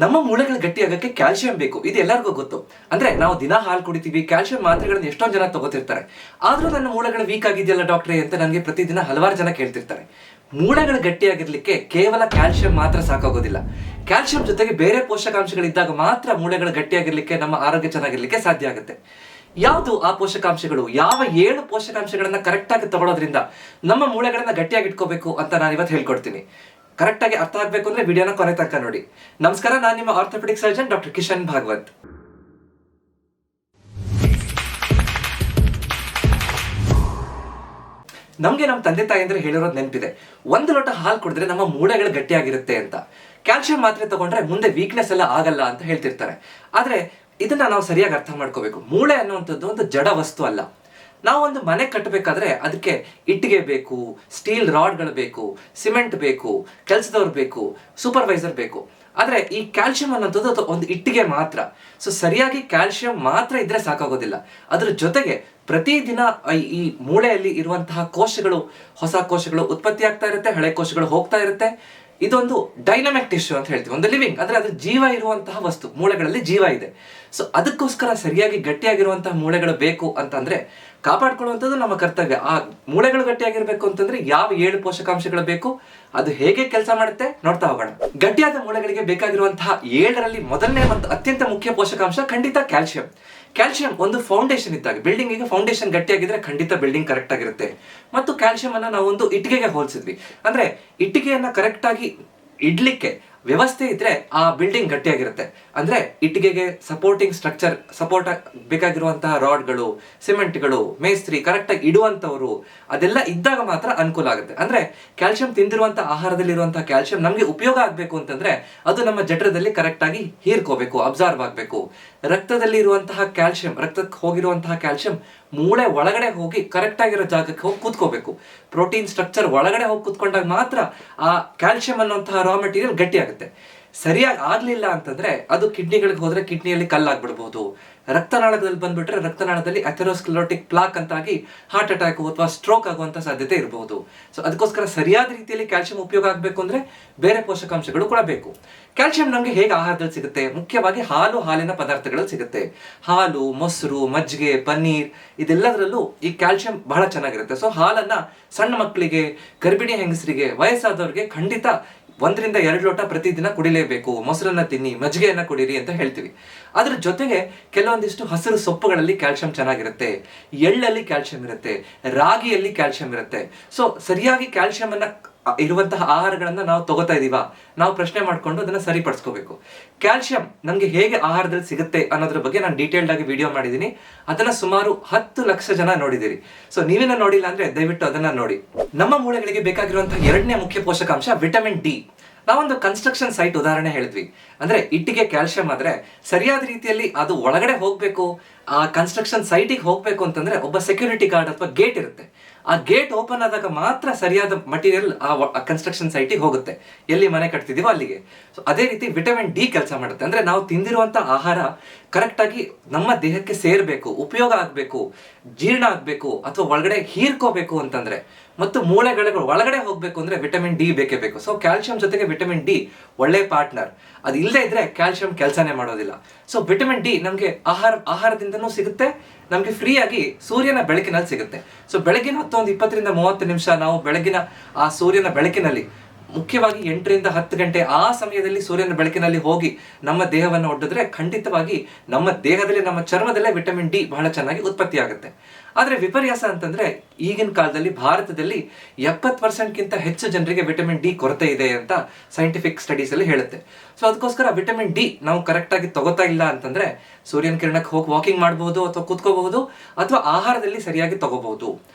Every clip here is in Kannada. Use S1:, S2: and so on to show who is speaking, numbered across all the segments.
S1: ನಮ್ಮ ಮೂಳೆಗಳು ಗಟ್ಟಿಯಾಗಕ್ಕೆ ಕ್ಯಾಲ್ಸಿಯಂ ಬೇಕು, ಇದು ಎಲ್ಲರಿಗೂ ಗೊತ್ತು. ಅಂದ್ರೆ ನಾವು ದಿನ ಹಾಲು ಕುಡಿತೀವಿ, ಕ್ಯಾಲ್ಸಿಯಂ ಮಾತ್ರೆಗಳನ್ನ ಎಷ್ಟೊಂದು ಜನ ತಗೋತಿರ್ತಾರೆ. ಆದ್ರೂ ನನ್ನ ಮೂಳೆಗಳು ವೀಕ್ ಆಗಿದೆಯಲ್ಲ ಡಾಕ್ಟ್ರೇ ಅಂತ ನನಗೆ ಪ್ರತಿದಿನ ಹಲವಾರು ಜನ ಕೇಳ್ತಿರ್ತಾರೆ. ಮೂಳೆಗಳು ಗಟ್ಟಿಯಾಗಿರ್ಲಿಕ್ಕೆ ಕೇವಲ ಕ್ಯಾಲ್ಸಿಯಂ ಮಾತ್ರ ಸಾಕಾಗೋದಿಲ್ಲ. ಕ್ಯಾಲ್ಸಿಯಂ ಜೊತೆಗೆ ಬೇರೆ ಪೋಷಕಾಂಶಗಳಿದ್ದಾಗ ಮಾತ್ರ ಮೂಳೆಗಳು ಗಟ್ಟಿಯಾಗಿರ್ಲಿಕ್ಕೆ, ನಮ್ಮ ಆರೋಗ್ಯ ಚೆನ್ನಾಗಿರ್ಲಿಕ್ಕೆ ಸಾಧ್ಯ ಆಗುತ್ತೆ. ಯಾವುದು ಆ ಪೋಷಕಾಂಶಗಳು, ಯಾವ 7 ಪೋಷಕಾಂಶಗಳನ್ನ ಕರೆಕ್ಟ್ ಆಗಿ ತಗೊಳ್ಳೋದ್ರಿಂದ ನಮ್ಮ ಮೂಳೆಗಳನ್ನ ಗಟ್ಟಿಯಾಗಿ ಇಟ್ಕೋಬೇಕು ಅಂತ ನಾನು ಇವತ್ತು ಹೇಳ್ಕೊಡ್ತೀನಿ. ಕರೆಕ್ಟ್ ಆಗಿ ಅರ್ಥ ಆಗ್ಬೇಕು ಅಂದ್ರೆ ವಿಡಿಯೋನ ಕೊನೆ ತನಕ ನೋಡಿ. ನಮಸ್ಕಾರ, ನಾನು ನಿಮ್ಮ orthopedic surgeon doctor Kishan Bhagwat. ನಮ್ಗೆ ನಮ್ಮ ತಂದೆ ತಾಯಿ ಅಂದ್ರೆ ಹೇಳಿರೋದು ನೆನಪಿದೆ, 1 ಲೋಟ ಹಾಲು ಕುಡಿದ್ರೆ ನಮ್ಮ ಮೂಳೆಗಳು ಗಟ್ಟಿಯಾಗಿರುತ್ತೆ ಅಂತ. ಕ್ಯಾಲ್ಸಿಯಂ ಮಾತ್ರೆ ತಗೊಂಡ್ರೆ ಮುಂದೆ ವೀಕ್ನೆಸ್ ಎಲ್ಲ ಆಗಲ್ಲ ಅಂತ ಹೇಳ್ತಿರ್ತಾರೆ. ಆದ್ರೆ ಇದನ್ನ ನಾವು ಸರಿಯಾಗಿ ಅರ್ಥ ಮಾಡ್ಕೋಬೇಕು. ಮೂಳೆ ಅನ್ನುವಂಥದ್ದು ಒಂದು ಜಡ ವಸ್ತು ಅಲ್ಲ. ನಾವು ಒಂದು ಮನೆ ಕಟ್ಟಬೇಕಾದ್ರೆ ಅದಕ್ಕೆ ಇಟ್ಟಿಗೆ ಬೇಕು, ಸ್ಟೀಲ್ ರಾಡ್ಗಳು ಬೇಕು, ಸಿಮೆಂಟ್ ಬೇಕು, ಕೆಲಸದವ್ರು ಬೇಕು, ಸೂಪರ್ವೈಸರ್ ಬೇಕು. ಆದ್ರೆ ಈ ಕ್ಯಾಲ್ಸಿಯಂ ಅನ್ನೋಂಥದ್ದು ಒಂದು ಇಟ್ಟಿಗೆ ಮಾತ್ರ. ಸೊ ಸರಿಯಾಗಿ ಕ್ಯಾಲ್ಸಿಯಂ ಮಾತ್ರ ಇದ್ರೆ ಸಾಕಾಗೋದಿಲ್ಲ. ಅದ್ರ ಜೊತೆಗೆ ಪ್ರತಿದಿನ ಈ ಮೂಳೆಯಲ್ಲಿ ಇರುವಂತಹ ಕೋಶಗಳು, ಹೊಸ ಕೋಶಗಳು ಉತ್ಪತ್ತಿ ಆಗ್ತಾ ಇರುತ್ತೆ, ಹಳೆ ಕೋಶಗಳು ಹೋಗ್ತಾ ಇರುತ್ತೆ. ಇದೊಂದು ಡೈನಮಿಕ್ ಟಿಶ್ಯೂ ಅಂತ ಹೇಳ್ತೀವಿ, ಒಂದು ಲಿವಿಂಗ್, ಅಂದ್ರೆ ಅದು ಜೀವ ಇರುವಂತಹ ವಸ್ತು. ಮೂಳೆಗಳಲ್ಲಿ ಜೀವ ಇದೆ. ಸೊ ಅದಕ್ಕೋಸ್ಕರ ಸರಿಯಾಗಿ ಗಟ್ಟಿಯಾಗಿರುವಂತಹ ಮೂಳೆಗಳು ಬೇಕು ಅಂತಂದ್ರೆ ಕಾಪಾಡ್ಕೊಳ್ಳುವಂಥದ್ದು ನಮ್ಮ ಕರ್ತವ್ಯ. ಆ ಮೂಳೆಗಳು ಗಟ್ಟಿಯಾಗಿರ್ಬೇಕು ಅಂತಂದ್ರೆ ಯಾವ 7 ಪೋಷಕಾಂಶಗಳು ಬೇಕು, ಅದು ಹೇಗೆ ಕೆಲಸ ಮಾಡುತ್ತೆ ನೋಡ್ತಾ ಹೋಗೋಣ. ಗಟ್ಟಿಯಾದ ಮೂಳೆಗಳಿಗೆ ಬೇಕಾಗಿರುವಂತಹ 7ರಲ್ಲಿ ಮೊದಲನೇ ಮತ್ತು ಅತ್ಯಂತ ಮುಖ್ಯ ಪೋಷಕಾಂಶ ಖಂಡಿತ ಕ್ಯಾಲ್ಸಿಯಂ. ಕ್ಯಾಲ್ಸಿಯಂ ಒಂದು ಫೌಂಡೇಶನ್ ಇದ್ದಾಗ, ಬಿಲ್ಡಿಂಗಿಗೆ ಫೌಂಡೇಶನ್ ಗಟ್ಟಿಯಾಗಿದ್ರೆ ಖಂಡಿತ ಬಿಲ್ಡಿಂಗ್ ಕರೆಕ್ಟ್ ಆಗಿರುತ್ತೆ. ಮತ್ತು ಕ್ಯಾಲ್ಸಿಯಂ ಅನ್ನ ನಾವು ಒಂದು ಇಟ್ಟಿಗೆಗೆ ಹೋಲಿಸಿದ್ವಿ. ಅಂದ್ರೆ ಇಟ್ಟಿಗೆಯನ್ನ ಕರೆಕ್ಟ್ ಆಗಿ ಇಡ್ಲಿಕ್ಕೆ ವ್ಯವಸ್ಥೆ ಇದ್ರೆ ಆ ಬಿಲ್ಡಿಂಗ್ ಗಟ್ಟಿಯಾಗಿರುತ್ತೆ. ಅಂದ್ರೆ ಇಟ್ಟಿಗೆಗೆ ಸಪೋರ್ಟಿಂಗ್ ಸ್ಟ್ರಕ್ಚರ್, ಸಪೋರ್ಟ್ ಬೇಕಾಗಿರುವಂತಹ ರಾಡ್ಗಳು, ಸಿಮೆಂಟ್ಗಳು, ಮೇಸ್ತ್ರಿ ಕರೆಕ್ಟ್ ಆಗಿ ಇಡುವಂತವ್ರು, ಅದೆಲ್ಲ ಇದ್ದಾಗ ಮಾತ್ರ ಅನುಕೂಲ ಆಗುತ್ತೆ. ಅಂದ್ರೆ ಕ್ಯಾಲ್ಸಿಯಂ ತಿಂದಿರುವಂತಹ ಆಹಾರದಲ್ಲಿ ಇರುವಂತಹ ಕ್ಯಾಲ್ಸಿಯಂ ನಮ್ಗೆ ಉಪಯೋಗ ಆಗ್ಬೇಕು ಅಂತಂದ್ರೆ ಅದು ನಮ್ಮ ಜಠರದಲ್ಲಿ ಕರೆಕ್ಟ್ ಆಗಿ ಹೀರ್ಕೋಬೇಕು, ಅಬ್ಸಾರ್ವ್ ಆಗ್ಬೇಕು. ರಕ್ತದಲ್ಲಿ ಇರುವಂತಹ ಕ್ಯಾಲ್ಸಿಯಂ, ರಕ್ತಕ್ಕೆ ಹೋಗಿರುವಂತಹ ಕ್ಯಾಲ್ಸಿಯಂ ಮೂಳೆ ಒಳಗಡೆ ಹೋಗಿ ಕರೆಕ್ಟ್ ಆಗಿರೋ ಜಾಗಕ್ಕೆ ಹೋಗಿ ಕೂತ್ಕೋಬೇಕು. ಪ್ರೋಟೀನ್ ಸ್ಟ್ರಕ್ಚರ್ ಒಳಗಡೆ ಹೋಗಿ ಕೂತ್ಕೊಂಡಾಗ ಮಾತ್ರ ಆ ಕ್ಯಾಲ್ಸಿಯಂ ಅನ್ನುವಂತಹ ರಾ ಮೆಟೀರಿಯಲ್ ಗಟ್ಟಿ ಆಗುತ್ತೆ. ಸರಿಯಾಗಿ ಆಗ್ಲಿಲ್ಲ ಅಂತಂದ್ರೆ ಅದು ಕಿಡ್ನಿಗಳಿಗೆ ಹೋದ್ರೆ ಕಿಡ್ನಿಯಲ್ಲಿ ಕಲ್ಲಾಗ್ಬಿಡ್ಬಹುದು. ರಕ್ತನಾಳದಲ್ಲಿ ಬಂದ್ಬಿಟ್ರೆ ರಕ್ತನಾಳದಲ್ಲಿ ಅಥೆರೋಸ್ಕ್ಲೆರೋಟಿಕ್ ಪ್ಲಾಕ್ ಅಂತಾಗಿ ಹಾರ್ಟ್ ಅಟ್ಯಾಕ್ ಅಥವಾ ಸ್ಟ್ರೋಕ್ ಆಗುವಂತ ಸಾಧ್ಯತೆ ಇರಬಹುದು. ಸೊ ಅದಕ್ಕೋಸ್ಕರ ಸರಿಯಾದ ರೀತಿಯಲ್ಲಿ ಕ್ಯಾಲ್ಸಿಯಂ ಉಪಯೋಗ ಆಗಬೇಕು ಅಂದ್ರೆ ಬೇರೆ ಪೋಷಕಾಂಶಗಳು ಕೂಡ ಬೇಕು. ಕ್ಯಾಲ್ಸಿಯಂ ನಮ್ಗೆ ಹೇಗೆ ಆಹಾರದಲ್ಲಿ ಸಿಗುತ್ತೆ? ಮುಖ್ಯವಾಗಿ ಹಾಲು, ಹಾಲಿನ ಪದಾರ್ಥಗಳಲ್ಲಿ ಸಿಗುತ್ತೆ. ಹಾಲು, ಮೊಸರು, ಮಜ್ಜಿಗೆ, ಪನ್ನೀರ್, ಇದೆಲ್ಲದರಲ್ಲೂ ಈ ಕ್ಯಾಲ್ಸಿಯಂ ಬಹಳ ಚೆನ್ನಾಗಿರುತ್ತೆ. ಸೊ ಹಾಲನ್ನ ಸಣ್ಣ ಮಕ್ಕಳಿಗೆ, ಗರ್ಭಿಣಿ ಹೆಂಗಸರಿಗೆ, ವಯಸ್ಸಾದವ್ರಿಗೆ ಖಂಡಿತ 1 ರಿಂದ 2 ಲೋಟ ಪ್ರತಿದಿನ ಕುಡಿಲೇಬೇಕು. ಮೊಸರನ್ನ ತಿನ್ನಿ, ಮಜ್ಜಿಗೆಯನ್ನ ಕುಡೀರಿ ಅಂತ ಹೇಳ್ತೀವಿ. ಅದ್ರ ಜೊತೆಗೆ ಕೆಲವೊಂದಿಷ್ಟು ಹಸಿರು ಸೊಪ್ಪುಗಳಲ್ಲಿ ಕ್ಯಾಲ್ಸಿಯಂ ಚೆನ್ನಾಗಿರುತ್ತೆ, ಎಳ್ಳಲ್ಲಿ ಕ್ಯಾಲ್ಸಿಯಂ ಇರುತ್ತೆ, ರಾಗಿಯಲ್ಲಿ ಕ್ಯಾಲ್ಸಿಯಂ ಇರುತ್ತೆ. ಸೊ ಸರಿಯಾಗಿ ಕ್ಯಾಲ್ಸಿಯಂ ಅನ್ನ ಇರುವಂತಹ ಆಹಾರಗಳನ್ನ ನಾವು ತಗೋತಾ ಇದೀವಾ, ನಾವು ಪ್ರಶ್ನೆ ಮಾಡ್ಕೊಂಡು ಅದನ್ನ ಸರಿಪಡಿಸ್ಕೋಬೇಕು. ಕ್ಯಾಲ್ಸಿಯಂ ನಮ್ಗೆ ಹೇಗೆ ಆಹಾರದಲ್ಲಿ ಸಿಗುತ್ತೆ ಅನ್ನೋದ್ರ ಬಗ್ಗೆ ನಾನು ಡೀಟೇಲ್ಡ್ ಆಗಿ ವಿಡಿಯೋ ಮಾಡಿದೀನಿ. ಅದನ್ನ ಸುಮಾರು 10 ಲಕ್ಷ ಜನ ನೋಡಿದಿರಿ. ಸೊ ನೀವೇನ ನೋಡಿಲ್ಲ ಅಂದ್ರೆ ದಯವಿಟ್ಟು ಅದನ್ನ ನೋಡಿ. ನಮ್ಮ ಮೂಳೆಗಳಿಗೆ ಬೇಕಾಗಿರುವಂತಹ 2ನೇ ಮುಖ್ಯ ಪೋಷಕಾಂಶ ವಿಟಮಿನ್ ಡಿ. ನಾವೊಂದು ಕನ್ಸ್ಟ್ರಕ್ಷನ್ ಸೈಟ್ ಉದಾಹರಣೆ ಹೇಳಿದ್ವಿ. ಅಂದ್ರೆ ಇಟ್ಟಿಗೆ ಕ್ಯಾಲ್ಸಿಯಂ ಆದ್ರೆ ಸರಿಯಾದ ರೀತಿಯಲ್ಲಿ ಅದು ಒಳಗಡೆ ಹೋಗ್ಬೇಕು, ಆ ಕನ್ಸ್ಟ್ರಕ್ಷನ್ ಸೈಟಿಗೆ ಹೋಗ್ಬೇಕು ಅಂತಂದ್ರೆ ಒಬ್ಬ ಸೆಕ್ಯೂರಿಟಿ ಗಾರ್ಡ್ ಅಥವಾ ಗೇಟ್ ಇರುತ್ತೆ. ಆ ಗೇಟ್ ಓಪನ್ ಆದಾಗ ಮಾತ್ರ ಸರಿಯಾದ ಮಟೀರಿಯಲ್ ಆ ಕನ್ಸ್ಟ್ರಕ್ಷನ್ ಸೈಟಿಗೆ ಹೋಗುತ್ತೆ, ಎಲ್ಲಿ ಮನೆ ಕಟ್ತಿದೀವೋ ಅಲ್ಲಿಗೆ. ಸೊ ಅದೇ ರೀತಿ ವಿಟಮಿನ್ ಡಿ ಕೆಲಸ ಮಾಡುತ್ತೆ. ಅಂದ್ರೆ ನಾವು ತಿಂದಿರುವಂತ ಆಹಾರ ಕರೆಕ್ಟ್ ಆಗಿ ನಮ್ಮ ದೇಹಕ್ಕೆ ಸೇರ್ಬೇಕು, ಉಪಯೋಗ ಆಗ್ಬೇಕು, ಜೀರ್ಣ ಆಗ್ಬೇಕು ಅಥವಾ ಒಳಗಡೆ ಹೀರ್ಕೋಬೇಕು ಅಂತಂದ್ರೆ, ಮತ್ತು ಮೂಳೆಗಳ ಒಳಗಡೆ ಹೋಗ್ಬೇಕು ಅಂದ್ರೆ ವಿಟಮಿನ್ ಡಿ ಬೇಕೇ ಬೇಕು. ಸೊ ಕ್ಯಾಲ್ಸಿಯಂ ಜೊತೆಗೆ ವಿಟಮಿನ್ ಡಿ ಒಳ್ಳೆ ಪಾರ್ಟ್ನರ್. ಅದು ಇಲ್ಲದೆ ಇದ್ರೆ ಕ್ಯಾಲ್ಸಿಯಂ ಕೆಲಸನೇ ಮಾಡೋದಿಲ್ಲ. ಸೊ ವಿಟಮಿನ್ ಡಿ ನಮ್ಗೆ ಆಹಾರದಿಂದನೂ ಸಿಗುತ್ತೆ, ನಮ್ಗೆ ಫ್ರೀ ಆಗಿ ಸೂರ್ಯನ ಬೆಳಕಿನಲ್ಲಿ ಸಿಗುತ್ತೆ. ಸೊ ಬೆಳಗಿನ ಹೊತ್ತು ಒಂದು 20 ರಿಂದ 30 ನಿಮಿಷ ನಾವು ಬೆಳಗಿನ ಆ ಸೂರ್ಯನ ಬೆಳಕಿನಲ್ಲಿ, ಮುಖ್ಯವಾಗಿ 8 ರಿಂದ 10 ಗಂಟೆ ಆ ಸಮಯದಲ್ಲಿ ಸೂರ್ಯನ ಬೆಳಕಿನಲ್ಲಿ ಹೋಗಿ ನಮ್ಮ ದೇಹವನ್ನು ಒಡ್ಡಿದ್ರೆ ಖಂಡಿತವಾಗಿ ನಮ್ಮ ದೇಹದಲ್ಲಿ, ನಮ್ಮ ಚರ್ಮದಲ್ಲೇ ವಿಟಮಿನ್ ಡಿ ಬಹಳ ಚೆನ್ನಾಗಿ ಉತ್ಪತ್ತಿ ಆಗುತ್ತೆ. ಆದ್ರೆ ವಿಪರ್ಯಾಸ ಅಂತಂದ್ರೆ ಈಗಿನ ಕಾಲದಲ್ಲಿ ಭಾರತದಲ್ಲಿ 70%ಗಿಂತ ಹೆಚ್ಚು ಜನರಿಗೆ ವಿಟಮಿನ್ ಡಿ ಕೊರತೆ ಇದೆ ಅಂತ ಸೈಂಟಿಫಿಕ್ ಸ್ಟಡೀಸ್ ಅಲ್ಲಿ ಹೇಳುತ್ತೆ. ಸೊ ಅದಕ್ಕೋಸ್ಕರ ವಿಟಮಿನ್ ಡಿ ನಾವು ಕರೆಕ್ಟ್ ಆಗಿ ತಗೋತಾ ಇಲ್ಲ ಅಂತಂದ್ರೆ ಸೂರ್ಯನ ಕಿರಣಕ್ಕೆ ಹೋಗಿ ವಾಕಿಂಗ್ ಮಾಡಬಹುದು ಅಥವಾ ಕೂತ್ಕೋಬಹುದು, ಅಥವಾ ಆಹಾರದಲ್ಲಿ ಸರಿಯಾಗಿ ತಗೋಬಹುದು.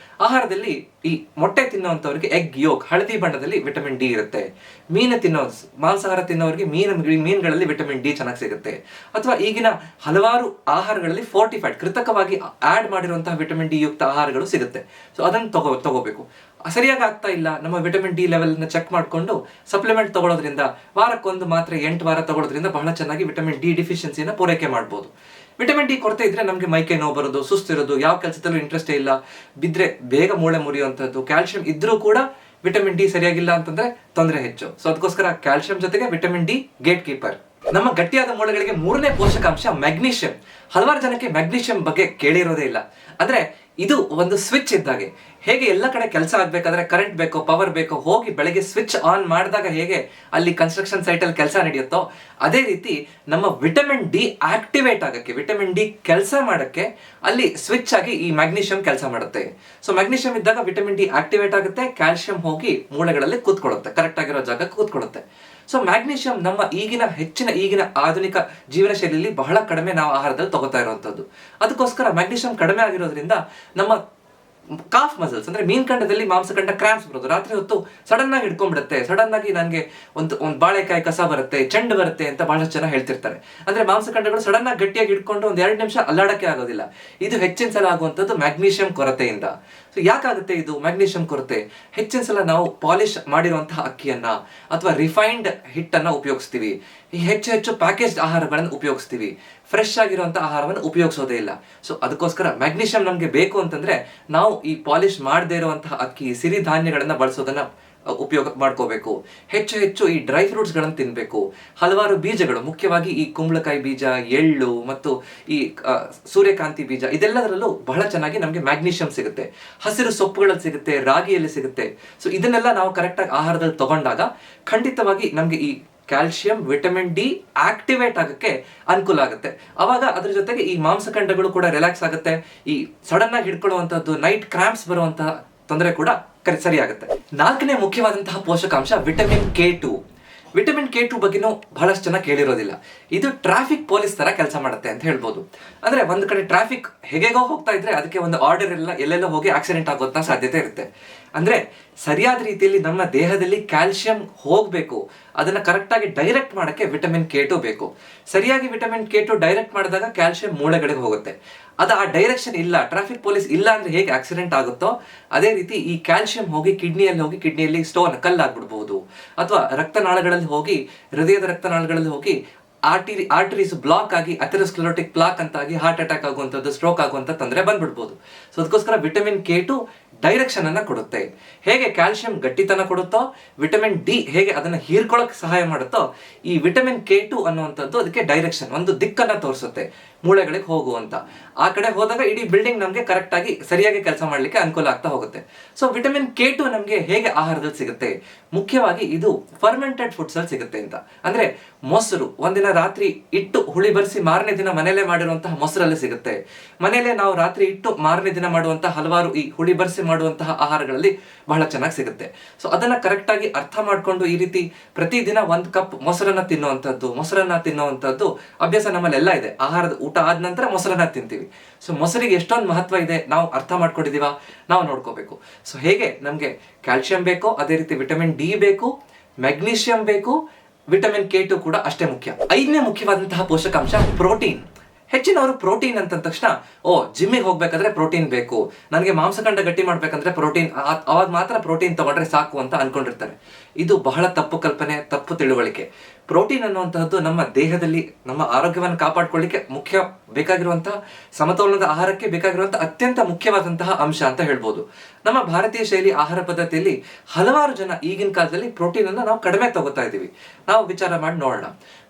S1: ಆಹಾರದಲ್ಲಿ ಈ ಮೊಟ್ಟೆ ತಿನ್ನುವಂತವ್ರಿಗೆ ಎಗ್ ಯೋಕ್, ಹಳದಿ ಬಣ್ಣದಲ್ಲಿ ವಿಟಮಿನ್ ಡಿ ಇರುತ್ತೆ. ಮೀನು ಮಾಂಸಾಹಾರ ತಿನ್ನೋರಿಗೆ ಮೀನುಗಳಲ್ಲಿ ವಿಟಮಿನ್ ಡಿ ಚೆನ್ನಾಗಿ ಸಿಗುತ್ತೆ. ಅಥವಾ ಈಗಿನ ಹಲವಾರು ಆಹಾರಗಳಲ್ಲಿ ಫೋರ್ಟಿಫೈಡ್, ಕೃತಕವಾಗಿ ಆಡ್ ಮಾಡಿರುವಂತಹ ವಿಟಮಿನ್ ಡಿ ಯುಕ್ತ ಆಹಾರಗಳು ಸಿಗುತ್ತೆ. ಸೊ ಅದನ್ನು ತಗೋಬೇಕು. ಸರಿಯಾಗಿ ಆಗ್ತಾ ಇಲ್ಲ, ನಮ್ಮ ವಿಟಮಿನ್ ಡಿ ಲೆವೆಲ್ ನ ಚೆಕ್ ಮಾಡ್ಕೊಂಡು ಸಪ್ಲಿಮೆಂಟ್ ತಗೊಳ್ಳೋದ್ರಿಂದ, ವಾರಕ್ಕೊಂದು ಮಾತ್ರೆ 8 ವಾರ ತಗೊಳ್ಳೋದ್ರಿಂದ ಬಹಳ ಚೆನ್ನಾಗಿ ವಿಟಮಿನ್ ಡಿ ಡಿಫಿಷಿಯನ್ಸಿನ ಪೂರೈಕೆ ಮಾಡಬಹುದು. ವಿಟಮಿನ್ ಡಿ ಕೊರತೆ ಇದ್ರೆ ನಮಗೆ ಮೈಕೈ ನೋವು ಬರೋದು, ಸುಸ್ತಿರೋದು, ಯಾವ ಕೆಲಸದಲ್ಲೂ ಇಂಟ್ರೆಸ್ಟೇ ಇಲ್ಲ, ಬಿದ್ರೆ ಬೇಗ ಮೂಳೆ ಮುರಿಯುವಂಥದ್ದು. ಕ್ಯಾಲ್ಸಿಯಂ ಇದ್ರೂ ಕೂಡ ವಿಟಮಿನ್ ಡಿ ಸರಿಯಾಗಿಲ್ಲ ಅಂತಂದ್ರೆ ತೊಂದರೆ ಹೆಚ್ಚು. ಸೊ ಅದಕ್ಕೋಸ್ಕರ ಕ್ಯಾಲ್ಸಿಯಂ ಜೊತೆಗೆ ವಿಟಮಿನ್ ಡಿ ಗೇಟ್ ಕೀಪರ್. ನಮ್ಮ ಗಟ್ಟಿಯಾದ ಮೂಳೆಗಳಿಗೆ ಮೂರನೇ ಪೋಷಕಾಂಶ ಮ್ಯಾಗ್ನೀಷಿಯಂ. ಹಲವಾರು ಜನಕ್ಕೆ ಮ್ಯಾಗ್ನೀಷಿಯಂ ಬಗ್ಗೆ ಕೇಳಿರೋದೇ ಇಲ್ಲ. ಅಂದ್ರೆ ಇದು ಒಂದು ಸ್ವಿಚ್ ಇದ್ದಾಗೆ. ಹೇಗೆ ಎಲ್ಲ ಕಡೆ ಕೆಲಸ ಆಗ್ಬೇಕಾದ್ರೆ ಕರೆಂಟ್ ಬೇಕೋ, ಪವರ್ ಬೇಕೋ, ಹೋಗಿ ಬೆಳಗ್ಗೆ ಸ್ವಿಚ್ ಆನ್ ಮಾಡಿದಾಗ ಹೇಗೆ ಅಲ್ಲಿ ಕನ್ಸ್ಟ್ರಕ್ಷನ್ ಸೈಟ್ ಅಲ್ಲಿ ಕೆಲಸ ನಡೆಯುತ್ತೋ, ಅದೇ ರೀತಿ ನಮ್ಮ ವಿಟಮಿನ್ ಡಿ ಆಕ್ಟಿವೇಟ್ ಆಗಕ್ಕೆ, ವಿಟಮಿನ್ ಡಿ ಕೆಲಸ ಮಾಡಕ್ಕೆ ಅಲ್ಲಿ ಸ್ವಿಚ್ ಆಗಿ ಈ ಮ್ಯಾಗ್ನೀಷಿಯಂ ಕೆಲಸ ಮಾಡುತ್ತೆ. ಸೊ ಮ್ಯಾಗ್ನೀಷಿಯಂ ಇದ್ದಾಗ ವಿಟಮಿನ್ ಡಿ ಆಕ್ಟಿವೇಟ್ ಆಗುತ್ತೆ, ಕ್ಯಾಲ್ಸಿಯಂ ಹೋಗಿ ಮೂಳೆಗಳಲ್ಲಿ ಕೂತ್ಕೊಳ್ಳುತ್ತೆ, ಕರೆಕ್ಟ್ ಆಗಿರೋ ಜಾಗಕ್ಕೆ ಕೂತ್ಕೊಳ್ಳುತ್ತೆ. ಸೊ ಮ್ಯಾಗ್ನೀಷಿಯಂ ನಮ್ಮ ಈಗಿನ ಆಧುನಿಕ ಜೀವನ ಶೈಲಿಯಲ್ಲಿ ಬಹಳ ಕಡಿಮೆ ನಾವು ಆಹಾರದಲ್ಲಿ ತಗೋತಾ ಇರುವಂತದ್ದು. ಅದಕ್ಕೋಸ್ಕರ ಮ್ಯಾಗ್ನೀಷಿಯಂ ಕಡಿಮೆ ಆಗಿರೋದ್ರಿಂದ ನಮ್ಮ ಕಾಫ್ ಮಸಲ್ಸ್ ಅಂದ್ರೆ ಮೀನ್ಕಂಡದಲ್ಲಿ ಮಾಂಸಖಂಡ ಕ್ರಾಂಪ್ಸ್ ಬರೋದು, ರಾತ್ರಿ ಹೊತ್ತು ಸಡನ್ ಆಗಿ ಹಿಡ್ಕೊಂಡ್ಬಿಡುತ್ತೆ, ಸಡನ್ ಆಗಿ ನನಗೆ ಒಂದು ಬಾಳೆಕಾಯಿ ಕಸ ಬರುತ್ತೆ, ಚೆಂಡು ಬರುತ್ತೆ ಅಂತ ಬಹಳಷ್ಟು ಜನ ಹೇಳ್ತಿರ್ತಾರೆ. ಅಂದ್ರೆ ಮಾಂಸಖಂಡಗಳು ಸಡನ್ ಆಗಿ ಗಟ್ಟಿಯಾಗಿ ಹಿಡ್ಕೊಂಡು ಒಂದ್ 2 ನಿಮಿಷ ಅಲ್ಲಾಡಕ್ಕೆ ಆಗೋದಿಲ್ಲ. ಇದು ಹೆಚ್ಚಿನ ಸಲ ಆಗುವಂಥದ್ದು ಮ್ಯಾಗ್ನೀಷಿಯಂ ಕೊರತೆಯಿಂದ. ಸೊ ಯಾಕಾಗುತ್ತೆ ಇದು ಮ್ಯಾಗ್ನೀಷಿಯಂ ಕೊರತೆ? ಹೆಚ್ಚಿನ ಸಲ ನಾವು ಪಾಲಿಶ್ ಮಾಡಿರುವಂತಹ ಅಕ್ಕಿಯನ್ನ ಅಥವಾ ರಿಫೈನ್ಡ್ ಹಿಟ್ಟನ್ನ ಉಪಯೋಗಿಸ್ತೀವಿ, ಈ ಹೆಚ್ಚು ಪ್ಯಾಕೇಜ್ಡ್ ಆಹಾರಗಳನ್ನು ಉಪಯೋಗಿಸ್ತೀವಿ, ಫ್ರೆಶ್ ಆಗಿರುವಂತಹ ಆಹಾರವನ್ನು ಉಪಯೋಗಿಸೋದೇ ಇಲ್ಲ. ಸೊ ಅದಕ್ಕೋಸ್ಕರ ಮ್ಯಾಗ್ನೀಷಿಯಂ ನಮಗೆ ಬೇಕು ಅಂತಂದ್ರೆ ನಾವು ಈ ಪಾಲಿಶ್ ಮಾಡದೇ ಇರುವಂತಹ ಅಕ್ಕಿ, ಸಿರಿಧಾನ್ಯಗಳನ್ನ ಬಳಸೋದನ್ನ ಉಪಯೋಗ ಮಾಡ್ಕೋಬೇಕು. ಹೆಚ್ಚು ಈ ಡ್ರೈ ಫ್ರೂಟ್ಸ್ ಗಳನ್ನು ತಿನ್ಬೇಕು. ಹಲವಾರು ಬೀಜಗಳು, ಮುಖ್ಯವಾಗಿ ಈ ಕುಂಬಳಕಾಯಿ ಬೀಜ, ಎಳ್ಳು ಮತ್ತು ಈ ಸೂರ್ಯಕಾಂತಿ ಬೀಜ, ಇದೆಲ್ಲದರಲ್ಲೂ ಬಹಳ ಚೆನ್ನಾಗಿ ನಮಗೆ ಮ್ಯಾಗ್ನೀಷಿಯಂ ಸಿಗುತ್ತೆ. ಹಸಿರು ಸೊಪ್ಪುಗಳಲ್ಲಿ ಸಿಗುತ್ತೆ, ರಾಗಿಯಲ್ಲಿ ಸಿಗುತ್ತೆ. ಸೊ ಇದನ್ನೆಲ್ಲ ನಾವು ಕರೆಕ್ಟಾಗಿ ಆಹಾರದಲ್ಲಿ ತಗೊಂಡಾಗ ಖಂಡಿತವಾಗಿ ನಮಗೆ ಈ ಕ್ಯಾಲ್ಸಿಯಂ, ವಿಟಮಿನ್ ಡಿ ಆಕ್ಟಿವೇಟ್ ಆಗಕ್ಕೆ ಅನುಕೂಲ ಆಗುತ್ತೆ. ಅವಾಗ ಅದ್ರ ಜೊತೆಗೆ ಈ ಮಾಂಸಖಂಡಗಳು ಕೂಡ ರಿಲ್ಯಾಕ್ಸ್ ಆಗುತ್ತೆ. ಈ ಸಡನ್ ಆಗಿ ಹಿಡ್ಕೊಳ್ಳುವಂತಹದ್ದು, ನೈಟ್ ಕ್ರಾಂಪ್ಸ್ ಬರುವಂತಹ ತೊಂದರೆ ಕೂಡ ಸರಿಯಾಗುತ್ತೆ. 4ನೇ ಮುಖ್ಯವಾದಂತಹ ಪೋಷಕಾಂಶ ವಿಟಮಿನ್ K2. ವಿಟಮಿನ್ K2 ಬಗ್ಗೆನೂ ಬಹಳಷ್ಟು ಜನ ಕೇಳಿರೋದಿಲ್ಲ. ಇದು ಟ್ರಾಫಿಕ್ ಪೊಲೀಸ್ ತರ ಕೆಲಸ ಮಾಡುತ್ತೆ ಅಂತ ಹೇಳ್ಬೋದು. ಅಂದ್ರೆ ಒಂದು ಕಡೆ ಟ್ರಾಫಿಕ್ ಹೇಗೋ ಹೋಗ್ತಾ ಇದ್ರೆ ಅದಕ್ಕೆ ಒಂದು ಆರ್ಡರ್ ಎಲ್ಲೆಲ್ಲೋ ಹೋಗಿ ಆಕ್ಸಿಡೆಂಟ್ ಆಗೋಂತ ಸಾಧ್ಯತೆ ಇರುತ್ತೆ. ಅಂದ್ರೆ ಸರಿಯಾದ ರೀತಿಯಲ್ಲಿ ನಮ್ಮ ದೇಹದಲ್ಲಿ ಕ್ಯಾಲ್ಸಿಯಂ ಹೋಗ್ಬೇಕು, ಅದನ್ನ ಕರೆಕ್ಟ್ ಆಗಿ ಡೈರೆಕ್ಟ್ ಮಾಡಕ್ಕೆ ವಿಟಮಿನ್ K2 ಬೇಕು. ಸರಿಯಾಗಿ ವಿಟಮಿನ್ K2 ಡೈರೆಕ್ಟ್ ಮಾಡಿದಾಗ ಕ್ಯಾಲ್ಸಿಯಂ ಮೂಳೆಗಳಿಗೆ ಹೋಗುತ್ತೆ. ಅದು ಆ ಡೈರೆಕ್ಷನ್ ಇಲ್ಲ, ಟ್ರಾಫಿಕ್ ಪೊಲೀಸ್ ಇಲ್ಲ ಅಂದ್ರೆ ಹೇಗೆ ಆಕ್ಸಿಡೆಂಟ್ ಆಗುತ್ತೋ ಅದೇ ರೀತಿ ಈ ಕ್ಯಾಲ್ಸಿಯಂ ಹೋಗಿ ಕಿಡ್ನಿಯಲ್ಲಿ ಸ್ಟೋನ್ ಕಲ್ಲಾಗ್ಬಿಡ್ಬಹುದು, ಅಥವಾ ರಕ್ತನಾಳಗಳಲ್ಲಿ ಹೋಗಿ, ಹೃದಯದ ರಕ್ತನಾಳಗಳಲ್ಲಿ ಹೋಗಿ ಆರ್ಟರೀಸ್ ಬ್ಲಾಕ್ ಆಗಿ ಅಥೆರೋಸ್ಕ್ಲೆರೋಟಿಕ್ ಪ್ಲಾಕ್ ಅಂತ ಆಗಿ ಹಾರ್ಟ್ ಅಟ್ಯಾಕ್ ಆಗುವಂಥದ್ದು, ಸ್ಟ್ರೋಕ್ ಆಗುವಂಥ ತೊಂದರೆ ಬಂದ್ಬಿಡ್ಬೋದು. ಸೊ ಅದಕ್ಕೋಸ್ಕರ ವಿಟಮಿನ್ K2 ಡೈರೆಕ್ಷನ್ ಅನ್ನ ಕೊಡುತ್ತೆ. ಹೇಗೆ ಕ್ಯಾಲ್ಸಿಯಂ ಗಟ್ಟಿತನ ಕೊಡುತ್ತೋ, ವಿಟಮಿನ್ ಡಿ ಹೇಗೆ ಅದನ್ನ ಹೀರ್ಕೊಳ್ಳೋಕೆ ಸಹಾಯ ಮಾಡುತ್ತೋ, ಈ ವಿಟಮಿನ್ K2 ಅನ್ನುವಂಥದ್ದು ಅದಕ್ಕೆ ಡೈರೆಕ್ಷನ್, ಒಂದು ದಿಕ್ಕನ್ನ ತೋರಿಸುತ್ತೆ ಮೂಳೆಗಳಿಗೆ ಹೋಗುವಂತ. ಆ ಕಡೆ ಹೋದಾಗ ಇಡೀ ಬಿಲ್ಡಿಂಗ್ ನಮಗೆ ಕರೆಕ್ಟ್ ಆಗಿ ಸರಿಯಾಗಿ ಕೆಲಸ ಮಾಡ್ಲಿಕ್ಕೆ ಅನುಕೂಲ ಆಗ್ತಾ ಹೋಗುತ್ತೆ. ಸೊ ವಿಟಮಿನ್ K2 ನಮಗೆ ಹೇಗೆ ಆಹಾರದಲ್ಲಿ ಸಿಗುತ್ತೆ? ಮುಖ್ಯವಾಗಿ ಇದು ಫರ್ಮೆಂಟೆಡ್ ಫುಡ್ಸ್ ಅಲ್ಲಿ ಸಿಗುತ್ತೆ ಅಂತ. ಅಂದ್ರೆ ಮೊಸರು, ಒಂದಿನ ರಾತ್ರಿ ಇಟ್ಟು ಹುಳಿ ಬರಿಸಿ ಮಾರನೇ ದಿನ ಮನೆಯಲ್ಲೇ ಮಾಡಿರುವಂತಹ ಮೊಸರಲ್ಲಿ ಸಿಗುತ್ತೆ. ಮನೆಯಲ್ಲೇ ನಾವು ರಾತ್ರಿ ಇಟ್ಟು ಮಾರನೇ ದಿನ ಮಾಡುವಂತಹ ಹಲವಾರು ಈ ಹುಳಿ ಬರಿಸಿ ಮಾಡುವಂತಹ ಆಹಾರಗಳಲ್ಲಿ ಬಹಳ ಚೆನ್ನಾಗಿ ಸಿಗುತ್ತೆ. ಸೊ ಅದನ್ನ ಕರೆಕ್ಟ್ ಆಗಿ ಅರ್ಥ ಮಾಡ್ಕೊಂಡು ಈ ರೀತಿ ಪ್ರತಿದಿನ 1 ಕಪ್ ಮೊಸರನ್ನ ತಿನ್ನುವಂತದ್ದು ಅಭ್ಯಾಸ ನಮ್ಮಲ್ಲೆಲ್ಲ ಇದೆ. ಆಹಾರದ ಊಟ ಆದ ನಂತರ ಮೊಸರನ್ನ ತಿಂತೀವಿ. ಸೊ ಮೊಸರಿಗೆ ಎಷ್ಟೊಂದು ಮಹತ್ವ ಇದೆ ನಾವು ಅರ್ಥ ಮಾಡ್ಕೊಂಡಿದೀವ, ನಾವು ನೋಡ್ಕೋಬೇಕು. ಸೊ ಹೇಗೆ ನಮ್ಗೆ ಕ್ಯಾಲ್ಸಿಯಂ ಬೇಕೋ ಅದೇ ರೀತಿ ವಿಟಮಿನ್ ಡಿ ಬೇಕು, ಮ್ಯಾಗ್ನೀಷಿಯಂ ಬೇಕು, ವಿಟಮಿನ್ K2 ಕೂಡ ಅಷ್ಟೇ ಮುಖ್ಯ. 5ನೇ ಮುಖ್ಯವಾದಂತಹ ಪೋಷಕಾಂಶ ಪ್ರೋಟೀನ್. ಹೆಚ್ಚಿನವರು ಪ್ರೋಟೀನ್ ಅಂತ ತಕ್ಷಣ ಜಿಮ್ಮಿಗೆ ಹೋಗ್ಬೇಕಾದ್ರೆ ಪ್ರೋಟೀನ್ ಬೇಕು, ನನಗೆ ಮಾಂಸಖಂಡ ಗಟ್ಟಿ ಮಾಡ್ಬೇಕಂದ್ರೆ ಪ್ರೋಟೀನ್, ಅವಾಗ ಮಾತ್ರ ಪ್ರೋಟೀನ್ ತಗೊಂಡ್ರೆ ಸಾಕು ಅಂತ ಅನ್ಕೊಂಡಿರ್ತಾರೆ. ಇದು ಬಹಳ ತಪ್ಪು ಕಲ್ಪನೆ, ತಪ್ಪು ತಿಳುವಳಿಕೆ. ಪ್ರೋಟೀನ್ ಅನ್ನುವಂತಹದ್ದು ನಮ್ಮ ದೇಹದಲ್ಲಿ ನಮ್ಮ ಆರೋಗ್ಯವನ್ನು ಕಾಪಾಡ್ಕೊಳ್ಳಿಕ್ಕೆ ಮುಖ್ಯ ಬೇಕಾಗಿರುವಂತಹ, ಸಮತೋಲನದ ಆಹಾರಕ್ಕೆ ಬೇಕಾಗಿರುವಂತಹ ಅತ್ಯಂತ ಮುಖ್ಯವಾದಂತಹ ಅಂಶ ಅಂತ ಹೇಳ್ಬೋದು. ನಮ್ಮ ಭಾರತೀಯ ಶೈಲಿ ಆಹಾರ ಪದ್ಧತಿಯಲ್ಲಿ ಹಲವಾರು ಜನ ಈಗಿನ ಕಾಲದಲ್ಲಿ ಪ್ರೋಟೀನ್ ಅನ್ನ ನಾವು ಕಡಿಮೆ ತಗೋತಾ ಇದ್ದೀವಿ. ನಾವು ವಿಚಾರ ಮಾಡಿ ನೋಡೋಣ,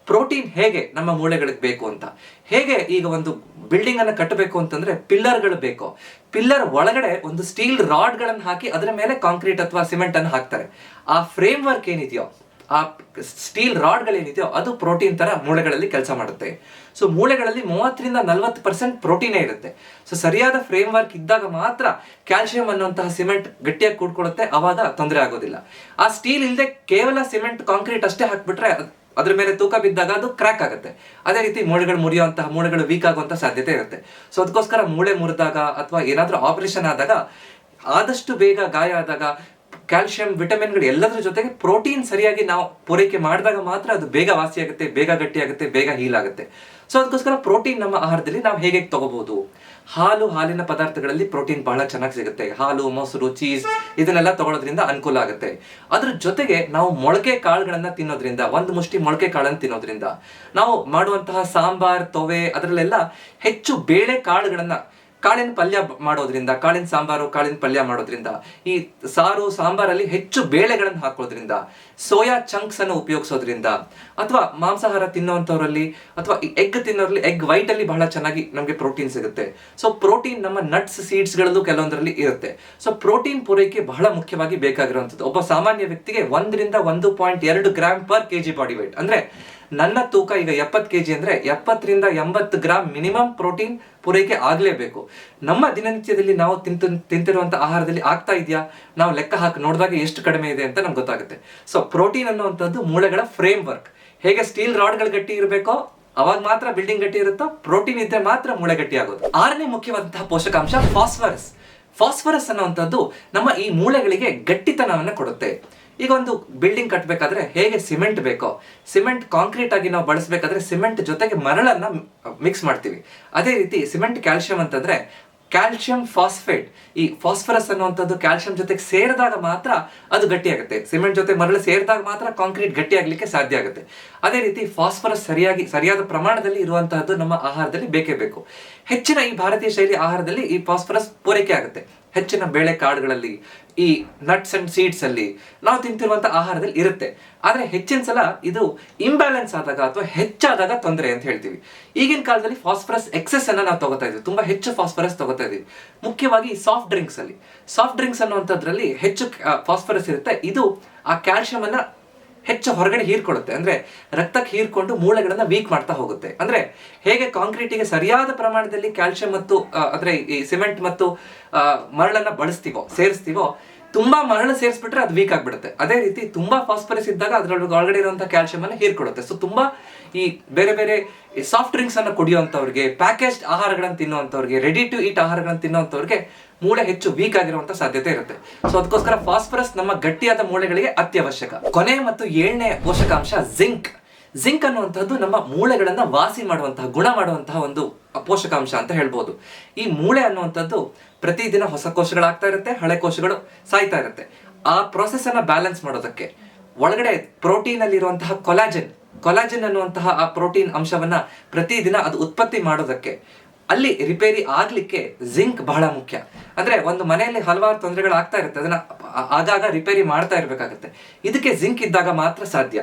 S1: ಪ್ರೋಟೀನ್ ಹೇಗೆ ನಮ್ಮ ಮೂಳೆಗಳಿಗೆ ಬೇಕು ಅಂತ. ಹೇಗೆ ಈಗ ಒಂದು ಬಿಲ್ಡಿಂಗ್ ಅನ್ನ ಕಟ್ಟಬೇಕು ಅಂತಂದ್ರೆ ಪಿಲ್ಲರ್ಗಳು ಬೇಕು. ಪಿಲ್ಲರ್ ಒಳಗಡೆ ಒಂದು ಸ್ಟೀಲ್ ರಾಡ್ ಗಳನ್ನ ಹಾಕಿ ಅದರ ಮೇಲೆ ಕಾಂಕ್ರೀಟ್ ಅಥವಾ ಸಿಮೆಂಟ್ ಅನ್ನು ಹಾಕ್ತಾರೆ. ಆ ಫ್ರೇಮ್ ವರ್ಕ್ ಏನಿದೆಯೋ, ಆ ಸ್ಟೀಲ್ ರಾಡ್ಗಳೇನಿದೆಯೋ ಅದು ಪ್ರೋಟೀನ್ ತರ ಮೂಳೆಗಳಲ್ಲಿ ಕೆಲಸ ಮಾಡುತ್ತೆ. ಸೊ ಮೂಳೆಗಳಲ್ಲಿ 30-40% ಪ್ರೋಟೀನೇ ಇರುತ್ತೆ. ಸೊ ಸರಿಯಾದ ಫ್ರೇಮ್ ವರ್ಕ್ ಇದ್ದಾಗ ಮಾತ್ರ ಕ್ಯಾಲ್ಸಿಯಂ ಅನ್ನುವಂತಹ ಸಿಮೆಂಟ್ ಗಟ್ಟಿಯಾಗಿ ಕೂಡ್ಕೊಳ್ಳುತ್ತೆ, ಅವಾಗ ತೊಂದರೆ ಆಗೋದಿಲ್ಲ. ಆ ಸ್ಟೀಲ್ ಇಲ್ಲದೆ ಕೇವಲ ಸಿಮೆಂಟ್, ಕಾಂಕ್ರೀಟ್ ಅಷ್ಟೇ ಹಾಕ್ಬಿಟ್ರೆ ಅದ್ರ ಮೇಲೆ ತೂಕ ಬಿದ್ದಾಗ ಅದು ಕ್ರ್ಯಾಕ್ ಆಗುತ್ತೆ. ಅದೇ ರೀತಿ ಮೂಳೆಗಳು ವೀಕ್ ಆಗುವಂತ ಸಾಧ್ಯತೆ ಇರುತ್ತೆ. ಸೊ ಅದಕ್ಕೋಸ್ಕರ ಮೂಳೆ ಮುರಿದಾಗ ಅಥವಾ ಏನಾದ್ರೂ ಆಪರೇಷನ್ ಆದಾಗ, ಆದಷ್ಟು ಬೇಗ ಗಾಯ ಆದಾಗ ಕ್ಯಾಲ್ಸಿಯಂ, ವಿಟಮಿನ್ಗಳು ಎಲ್ಲದರ ಜೊತೆಗೆ ಪ್ರೋಟೀನ್ ಸರಿಯಾಗಿ ನಾವು ಪೂರೈಕೆ ಮಾಡಿದಾಗ ಮಾತ್ರ ಅದು ಬೇಗ ವಾಸಿಯಾಗುತ್ತೆ, ಬೇಗ ಗಟ್ಟಿಯಾಗುತ್ತೆ, ಬೇಗ ಹೀಲ್ ಆಗುತ್ತೆ. ಸೊ ಅದಕ್ಕೋಸ್ಕರ ಪ್ರೋಟೀನ್ ನಮ್ಮ ಆಹಾರದಲ್ಲಿ ನಾವು ಹೇಗೆ ತಗೋಬಹುದು? ಹಾಲಿನ ಪದಾರ್ಥಗಳಲ್ಲಿ ಪ್ರೋಟೀನ್ ಬಹಳ ಚೆನ್ನಾಗಿ ಸಿಗುತ್ತೆ. ಹಾಲು, ಮೊಸರು, ಚೀಸ್ ಇದನ್ನೆಲ್ಲ ತಗೊಳ್ಳೋದ್ರಿಂದ ಅನುಕೂಲ ಆಗುತ್ತೆ. ಅದ್ರ ಜೊತೆಗೆ ನಾವು ಮೊಳಕೆ ಕಾಳುಗಳನ್ನ ತಿನ್ನೋದ್ರಿಂದ, 1 ಮುಷ್ಟಿ ಮೊಳಕೆ ಕಾಳನ್ನು ತಿನ್ನೋದ್ರಿಂದ, ನಾವು ಮಾಡುವಂತಹ ಸಾಂಬಾರ್, ತೊವೆ ಅದರಲ್ಲೆಲ್ಲ ಹೆಚ್ಚು ಬೇಳೆ ಕಾಳುಗಳನ್ನ, ಕಾಳಿನ ಪಲ್ಯ ಮಾಡೋದ್ರಿಂದ, ಕಾಳಿನ ಸಾಂಬಾರು, ಕಾಳಿನ ಪಲ್ಯ ಮಾಡೋದ್ರಿಂದ, ಈ ಸಾರು ಸಾಂಬಾರಲ್ಲಿ ಹೆಚ್ಚು ಬೇಳೆಗಳನ್ನು ಹಾಕೋದ್ರಿಂದ, ಸೋಯಾ ಚಂಕ್ಸ್ ಅನ್ನು ಉಪಯೋಗಿಸೋದ್ರಿಂದ, ಅಥವಾ ಮಾಂಸಾಹಾರ ತಿನ್ನುವಂಥವ್ರಲ್ಲಿ ಅಥವಾ ಎಗ್ ತಿನ್ನೋರಲ್ಲಿ ಎಗ್ ವೈಟ್ ಅಲ್ಲಿ ಬಹಳ ಚೆನ್ನಾಗಿ ನಮಗೆ ಪ್ರೋಟೀನ್ ಸಿಗುತ್ತೆ. ಸೊ ಪ್ರೋಟೀನ್ ನಮ್ಮ ನಟ್ಸ್ ಸೀಡ್ಸ್ ಗಳಲ್ಲೂ ಕೆಲವೊಂದರಲ್ಲಿ ಇರುತ್ತೆ. ಸೊ ಪ್ರೋಟೀನ್ ಪೂರೈಕೆ ಬಹಳ ಮುಖ್ಯವಾಗಿ ಬೇಕಾಗಿರುವಂಥದ್ದು. ಒಬ್ಬ ಸಾಮಾನ್ಯ ವ್ಯಕ್ತಿಗೆ 1 ರಿಂದ 1.2 gram per KG body weight. ಅಂದ್ರೆ ನನ್ನ ತೂಕ ಈಗ 70 kg ಅಂದ್ರೆ 70 ರಿಂದ 80 ಗ್ರಾಮ್ ಮಿನಿಮಮ್ ಪ್ರೋಟೀನ್ ಪೂರೈಕೆ ಆಗ್ಲೇಬೇಕು. ನಮ್ಮ ದಿನನಿತ್ಯದಲ್ಲಿ ನಾವು ತಿಂತಿರುವಂತ ಆಹಾರದಲ್ಲಿ ಆಗ್ತಾ ಇದೆಯಾ, ನಾವು ಲೆಕ್ಕ ಹಾಕಿ ನೋಡಿದಾಗ ಎಷ್ಟು ಕಡಿಮೆ ಇದೆ ಅಂತ ನಮ್ಗೆ ಗೊತ್ತಾಗುತ್ತೆ. ಸೊ ಪ್ರೋಟೀನ್ ಅನ್ನುವಂಥದ್ದು ಮೂಳೆಗಳ ಫ್ರೇಮ್ ವರ್ಕ್. ಹೇಗೆ ಸ್ಟೀಲ್ ರಾಡ್ಗಳು ಗಟ್ಟಿ ಇರಬೇಕೋ ಅವಾಗ ಮಾತ್ರ ಬಿಲ್ಡಿಂಗ್ ಗಟ್ಟಿ ಇರುತ್ತೋ, ಪ್ರೋಟೀನ್ ಇದ್ರೆ ಮಾತ್ರ ಮೂಳೆ ಗಟ್ಟಿ ಆಗೋದು. 6ನೇ ಮುಖ್ಯವಾದಂತಹ ಪೋಷಕಾಂಶ ಫಾಸ್ಫರಸ್. ಫಾಸ್ಫರಸ್ ಅನ್ನುವಂಥದ್ದು ನಮ್ಮ ಈ ಮೂಳೆಗಳಿಗೆ ಗಟ್ಟಿತನವನ್ನು ಕೊಡುತ್ತೆ. ಈಗ ಒಂದು ಬಿಲ್ಡಿಂಗ್ ಕಟ್ಟಬೇಕಾದ್ರೆ ಹೇಗೆ ಸಿಮೆಂಟ್ ಬೇಕೋ, ಸಿಮೆಂಟ್ ಕಾಂಕ್ರೀಟ್ ಆಗಿ ನಾವು ಬಳಸಬೇಕಾದ್ರೆ ಸಿಮೆಂಟ್ ಜೊತೆಗೆ ಮರಳನ್ನ ಮಿಕ್ಸ್ ಮಾಡ್ತೀವಿ. ಅದೇ ರೀತಿ ಸಿಮೆಂಟ್ ಕ್ಯಾಲ್ಸಿಯಂ ಅಂತಂದ್ರೆ ಕ್ಯಾಲ್ಸಿಯಂ ಫಾಸ್ಫೇಟ್. ಈ ಫಾಸ್ಫರಸ್ ಅನ್ನುವಂಥದ್ದು ಕ್ಯಾಲ್ಸಿಯಂ ಜೊತೆಗೆ ಸೇರಿದಾಗ ಮಾತ್ರ ಅದು ಗಟ್ಟಿಯಾಗುತ್ತೆ. ಸಿಮೆಂಟ್ ಜೊತೆ ಮರಳು ಸೇರಿದಾಗ ಮಾತ್ರ ಕಾಂಕ್ರೀಟ್ ಗಟ್ಟಿ ಆಗ್ಲಿಕ್ಕೆ ಸಾಧ್ಯ ಆಗುತ್ತೆ. ಅದೇ ರೀತಿ ಫಾಸ್ಫರಸ್ ಸರಿಯಾದ ಪ್ರಮಾಣದಲ್ಲಿ ಇರುವಂತಹದ್ದು ನಮ್ಮ ಆಹಾರದಲ್ಲಿ ಬೇಕೇ ಬೇಕು. ಹೆಚ್ಚಿನ ಈ ಭಾರತೀಯ ಶೈಲಿ ಆಹಾರದಲ್ಲಿ ಈ ಫಾಸ್ಫರಸ್ ಪೂರೈಕೆ ಆಗುತ್ತೆ. ಹೆಚ್ಚಿನ ಬೇಳೆ ಕಾಳುಗಳಲ್ಲಿ, ಈ ನಟ್ಸ್ ಅಂಡ್ ಸೀಡ್ಸ್ ಅಲ್ಲಿ ನಾವು ತಿಂತಿರುವಂತಹ ಆಹಾರದಲ್ಲಿ ಇರುತ್ತೆ. ಆದ್ರೆ ಹೆಚ್ಚಿನ ಸಲ ಇದು ಇಂಬ್ಯಾಲೆನ್ಸ್ ಆದಾಗ ಅಥವಾ ಹೆಚ್ಚಾದಾಗ ತೊಂದರೆ ಅಂತ ಹೇಳ್ತೀವಿ. ಈಗಿನ ಕಾಲದಲ್ಲಿ ಫಾಸ್ಫರಸ್ ಎಕ್ಸೆಸ್ ಅನ್ನ ನಾವು ತಗೋತಾ ಇದ್ವಿ, ತುಂಬಾ ಹೆಚ್ಚು ಫಾಸ್ಫರಸ್ ತಗೋತಾ ಇದೀವಿ. ಮುಖ್ಯವಾಗಿ ಸಾಫ್ಟ್ ಡ್ರಿಂಕ್ಸ್ ಅಲ್ಲಿ, ಸಾಫ್ಟ್ ಡ್ರಿಂಕ್ಸ್ ಅನ್ನುವಂಥದ್ರಲ್ಲಿ ಹೆಚ್ಚು ಫಾಸ್ಫರಸ್ ಇರುತ್ತೆ. ಇದು ಆ ಕ್ಯಾಲ್ಸಿಯಂ ಅನ್ನ ಹೆಚ್ಚು ಹೊರಗಡೆ ಹೀರ್ಕೊಳ್ಳುತ್ತೆ. ಅಂದ್ರೆ ರಕ್ತಕ್ಕೆ ಹೀರ್ಕೊಂಡು ಮೂಳೆಗಳನ್ನ ವೀಕ್ ಮಾಡ್ತಾ ಹೋಗುತ್ತೆ. ಅಂದ್ರೆ ಹೇಗೆ ಕಾಂಕ್ರೀಟಿಗೆ ಸರಿಯಾದ ಪ್ರಮಾಣದಲ್ಲಿ ಕ್ಯಾಲ್ಸಿಯಂ ಮತ್ತು ಅಂದ್ರೆ ಈ ಸಿಮೆಂಟ್ ಮತ್ತು ಮರಳನ್ನ ಸೇರಿಸ್ತೀವೋ, ತುಂಬಾ ಮರಳು ಸೇರಿಸ್ಬಿಟ್ರೆ ಅದು ವೀಕ್ ಆಗ್ಬಿಡುತ್ತೆ. ಅದೇ ರೀತಿ ತುಂಬಾ ಫಾಸ್ಫರಸ್ ಇದ್ದಾಗ ಅದ್ರೊಳಗೆ ಒಳಗಡೆ ಇರುವಂತಹ ಕ್ಯಾಲ್ಸಿಯಂ ಅನ್ನ ಹೀರ್ಕೊಳ್ಳುತ್ತೆ. ಸೊ ತುಂಬಾ ಈ ಬೇರೆ ಬೇರೆ ಸಾಫ್ಟ್ ಡ್ರಿಂಕ್ಸ್ ಅನ್ನ ಕುಡಿಯುವಂತವ್ರಿಗೆ, ಪ್ಯಾಕೇಜ್ಡ್ ಆಹಾರಗಳನ್ನು ತಿನ್ನುವಂತವ್ರಿಗೆ, ರೆಡಿ ಟು ಈಟ್ ಆಹಾರಗಳನ್ನು ತಿನ್ನುವಂತವ್ರಿಗೆ ಮೂಳೆ ಹೆಚ್ಚು ವೀಕ್ ಆಗಿರುವಂತ ಸಾಧ್ಯತೆ ಇರುತ್ತೆ. ಸೊ ಅದಕ್ಕೋಸ್ಕರ ಫಾಸ್ಫರಸ್ ನಮ್ಮ ಗಟ್ಟಿಯಾದ ಮೂಳೆಗಳಿಗೆ ಅತ್ಯವಶ್ಯಕ. ಕೊನೆ ಮತ್ತು 7ನೇ ಪೋಷಕಾಂಶ ಜಿಂಕ್. ಜಿಂಕ್ ಅನ್ನುವಂಥದ್ದು ನಮ್ಮ ಮೂಳೆಗಳನ್ನ ವಾಸಿ ಮಾಡುವಂತಹ, ಗುಣ ಮಾಡುವಂತಹ ಒಂದು ಪೋಷಕಾಂಶ ಅಂತ ಹೇಳ್ಬೋದು. ಈ ಮೂಳೆ ಅನ್ನುವಂಥದ್ದು ಪ್ರತಿದಿನ ಹೊಸ ಕೋಶಗಳಾಗ್ತಾ ಇರುತ್ತೆ, ಹಳೆ ಕೋಶಗಳು ಸಾಯ್ತಾ ಇರುತ್ತೆ. ಆ ಪ್ರೊಸೆಸ್ ಅನ್ನ ಬ್ಯಾಲೆನ್ಸ್ ಮಾಡೋದಕ್ಕೆ ಒಳಗಡೆ ಪ್ರೋಟೀನ್ ಅಲ್ಲಿ ಇರುವಂತಹ ಕೊಲಾಜನ್ ಅನ್ನುವಂತಹ ಆ ಪ್ರೋಟೀನ್ ಅಂಶವನ್ನ ಪ್ರತಿದಿನ ಅದು ಉತ್ಪತ್ತಿ ಮಾಡೋದಕ್ಕೆ, ಅಲ್ಲಿ ರಿಪೇರಿ ಆಗ್ಲಿಕ್ಕೆ ಜಿಂಕ್ ಬಹಳ ಮುಖ್ಯ. ಅಂದ್ರೆ ಒಂದು ಮನೆಯಲ್ಲಿ ಹಲವಾರು ತೊಂದರೆಗಳು ಆಗ್ತಾ ಇರುತ್ತೆ, ಅದನ್ನ ಆಗಾಗ ರಿಪೇರಿ ಮಾಡ್ತಾ ಇರ್ಬೇಕಾಗುತ್ತೆ. ಇದಕ್ಕೆ ಜಿಂಕ್ ಇದ್ದಾಗ ಮಾತ್ರ ಸಾಧ್ಯ.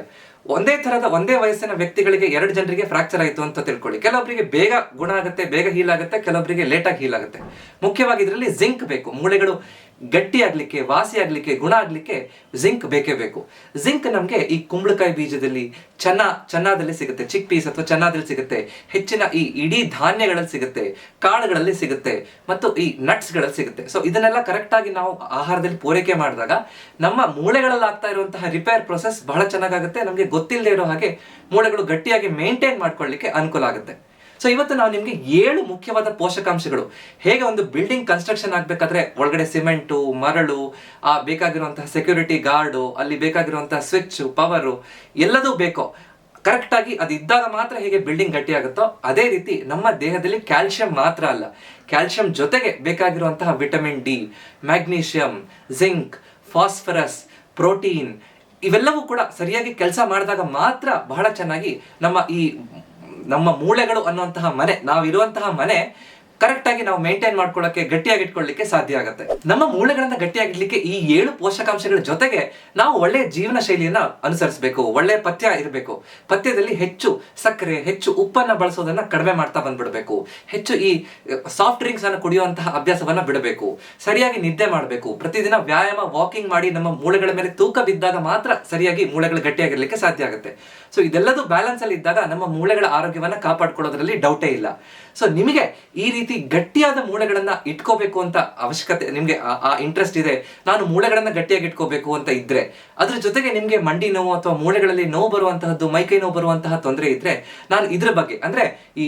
S1: ಒಂದೇ ವಯಸ್ಸಿನ ವ್ಯಕ್ತಿಗಳಿಗೆ 2 ಜನರಿಗೆ ಫ್ರಾಕ್ಚರ್ ಆಯಿತು ಅಂತ ತಿಳ್ಕೊಳ್ಳಿ. ಕೆಲವೊಬ್ಬರಿಗೆ ಬೇಗ ಗುಣ ಆಗುತ್ತೆ, ಬೇಗ ಹೀಲ್ ಆಗುತ್ತೆ, ಕೆಲವೊಬ್ಬರಿಗೆ ಲೇಟಾಗಿ ಹೀಲ್ ಆಗುತ್ತೆ. ಮುಖ್ಯವಾಗಿ ಇದರಲ್ಲಿ ಜಿಂಕ್ ಬೇಕು. ಮೂಳೆಗಳು ಗಟ್ಟಿ ಆಗ್ಲಿಕ್ಕೆ, ವಾಸಿ ಆಗ್ಲಿಕ್ಕೆ, ಗುಣ ಆಗ್ಲಿಕ್ಕೆ ಜಿಂಕ್ ಬೇಕೇ ಬೇಕು. ಜಿಂಕ್ ನಮ್ಗೆ ಈ ಕುಂಬಳಕಾಯಿ ಬೀಜದಲ್ಲಿ, ಚನ್ನಾದಲ್ಲಿ ಸಿಗುತ್ತೆ, ಚಿಕ್ ಪೀಸ್ ಅಥವಾ ಚನ್ನಾದಲ್ಲಿ ಸಿಗುತ್ತೆ, ಹೆಚ್ಚಿನ ಈ ಇಡೀ ಧಾನ್ಯಗಳಲ್ಲಿ ಸಿಗುತ್ತೆ, ಕಾಳುಗಳಲ್ಲಿ ಸಿಗುತ್ತೆ, ಮತ್ತು ಈ ನಟ್ಸ್ ಗಳಲ್ಲಿ ಸಿಗುತ್ತೆ. ಸೊ ಇದನ್ನೆಲ್ಲ ಕರೆಕ್ಟ್ ಆಗಿ ನಾವು ಆಹಾರದಲ್ಲಿ ಪೂರೈಕೆ ಮಾಡಿದಾಗ ನಮ್ಮ ಮೂಳೆಗಳಲ್ಲಿ ಆಗ್ತಾ ಇರುವಂತಹ ರಿಪೇರ್ ಪ್ರೊಸೆಸ್ ಬಹಳ ಚೆನ್ನಾಗುತ್ತೆ. ನಮ್ಗೆ ಗೊತ್ತಿಲ್ಲದೆ ಇರೋ ಹಾಗೆ ಮೂಳೆಗಳು ಗಟ್ಟಿಯಾಗಿ ಮೇಂಟೈನ್ ಮಾಡ್ಕೊಳ್ಳಿಕ್ಕೆ ಅನುಕೂಲ ಆಗುತ್ತೆ. ಸೊ ಇವತ್ತು ನಾವು ನಿಮ್ಗೆ 7 ಮುಖ್ಯವಾದ ಪೋಷಕಾಂಶಗಳು, ಹೇಗೆ ಒಂದು ಬಿಲ್ಡಿಂಗ್ ಕನ್ಸ್ಟ್ರಕ್ಷನ್ ಆಗ್ಬೇಕಾದ್ರೆ ಒಳಗಡೆ ಸಿಮೆಂಟು, ಮರಳು, ಬೇಕಾಗಿರುವಂತಹ ಸೆಕ್ಯೂರಿಟಿ ಗಾರ್ಡು, ಅಲ್ಲಿ ಬೇಕಾಗಿರುವಂತಹ ಸ್ವಿಚ್, ಪವರು ಎಲ್ಲದೂ ಬೇಕೋ, ಕರೆಕ್ಟ್ ಆಗಿ ಅದು ಇದ್ದಾಗ ಮಾತ್ರ ಹೇಗೆ ಬಿಲ್ಡಿಂಗ್ ಗಟ್ಟಿ ಆಗುತ್ತೋ ಅದೇ ರೀತಿ ನಮ್ಮ ದೇಹದಲ್ಲಿ ಕ್ಯಾಲ್ಸಿಯಂ ಮಾತ್ರ ಅಲ್ಲ, ಕ್ಯಾಲ್ಸಿಯಂ ಜೊತೆಗೆ ಬೇಕಾಗಿರುವಂತಹ vitamin D, magnesium, zinc, phosphorus, protein ಇವೆಲ್ಲವೂ ಕೂಡ ಸರಿಯಾಗಿ ಕೆಲಸ ಮಾಡಿದಾಗ ಮಾತ್ರ ಬಹಳ ಚೆನ್ನಾಗಿ ನಮ್ಮ ಮೂಳೆಗಳು ಅನ್ನುವಂತಹ ಮನೆ, ನಾವಿರುವಂತಹ ಮನೆ ಕರೆಕ್ಟ್ ಆಗಿ ನಾವು ಮೇಂಟೈನ್ ಮಾಡ್ಕೊಳ್ಳಕ್ಕೆ, ಗಟ್ಟಿಯಾಗಿ ಇಟ್ಕೊಳ್ಳಿಕ್ಕೆ ಸಾಧ್ಯ ಆಗುತ್ತೆ. ನಮ್ಮ ಮೂಳೆಗಳನ್ನ ಗಟ್ಟಿಯಾಗಿಡ್ಲಿಕ್ಕೆ ಈ 7 ಪೋಷಕಾಂಶಗಳ ಜೊತೆಗೆ ನಾವು ಒಳ್ಳೆಯ ಜೀವನ ಶೈಲಿಯನ್ನ ಅನುಸರಿಸಬೇಕು, ಒಳ್ಳೆಯ ಪಥ್ಯ ಇರಬೇಕು. ಪಥ್ಯದಲ್ಲಿ ಹೆಚ್ಚು ಸಕ್ಕರೆ, ಹೆಚ್ಚು ಉಪ್ಪನ್ನ ಬಳಸೋದನ್ನ ಕಡಿಮೆ ಮಾಡ್ತಾ ಬಂದ್ಬಿಡ್ಬೇಕು. ಹೆಚ್ಚು ಈ ಸಾಫ್ಟ್ ಡ್ರಿಂಕ್ಸ್ ಅನ್ನು ಕುಡಿಯುವಂತಹ ಅಭ್ಯಾಸವನ್ನ ಬಿಡಬೇಕು. ಸರಿಯಾಗಿ ನಿದ್ದೆ ಮಾಡಬೇಕು. ಪ್ರತಿದಿನ ವ್ಯಾಯಾಮ, ವಾಕಿಂಗ್ ಮಾಡಿ ನಮ್ಮ ಮೂಳೆಗಳ ಮೇಲೆ ತೂಕ ಬಿದ್ದಾಗ ಮಾತ್ರ ಸರಿಯಾಗಿ ಮೂಳೆಗಳು ಗಟ್ಟಿಯಾಗಿರ್ಲಿಕ್ಕೆ ಸಾಧ್ಯ ಆಗುತ್ತೆ. ಸೊ ಇದೆಲ್ಲದೂ ಬ್ಯಾಲೆನ್ಸ್ ಅಲ್ಲಿ ಇದ್ದಾಗ ನಮ್ಮ ಮೂಳೆಗಳ ಆರೋಗ್ಯವನ್ನ ಕಾಪಾಡ್ಕೊಳ್ಳೋದ್ರಲ್ಲಿ ಡೌಟೇ ಇಲ್ಲ. ಸೊ ನಿಮಗೆ ಈ ರೀತಿ ಗಟ್ಟಿಯಾದ ಮೂಳೆಗಳನ್ನ ಇಟ್ಕೋಬೇಕು ಅಂತ ಅವಶ್ಯಕತೆ, ನಿಮ್ಗೆ ಆ ಇಂಟ್ರೆಸ್ಟ್ ಇದೆ, ನಾನು ಮೂಳೆಗಳನ್ನ ಗಟ್ಟಿಯಾಗಿ ಇಟ್ಕೋಬೇಕು ಅಂತ ಇದ್ರೆ, ಅದ್ರ ಜೊತೆಗೆ ನಿಮ್ಗೆ ಮಂಡಿ ನೋವು ಅಥವಾ ಮೂಳೆಗಳಲ್ಲಿ ನೋವು ಬರುವಂತಹದ್ದು, ಮೈಕೈ ನೋವು ಬರುವಂತಹ ತೊಂದರೆ ಇದ್ರೆ, ನಾನು ಇದ್ರ ಬಗ್ಗೆ ಅಂದ್ರೆ ಈ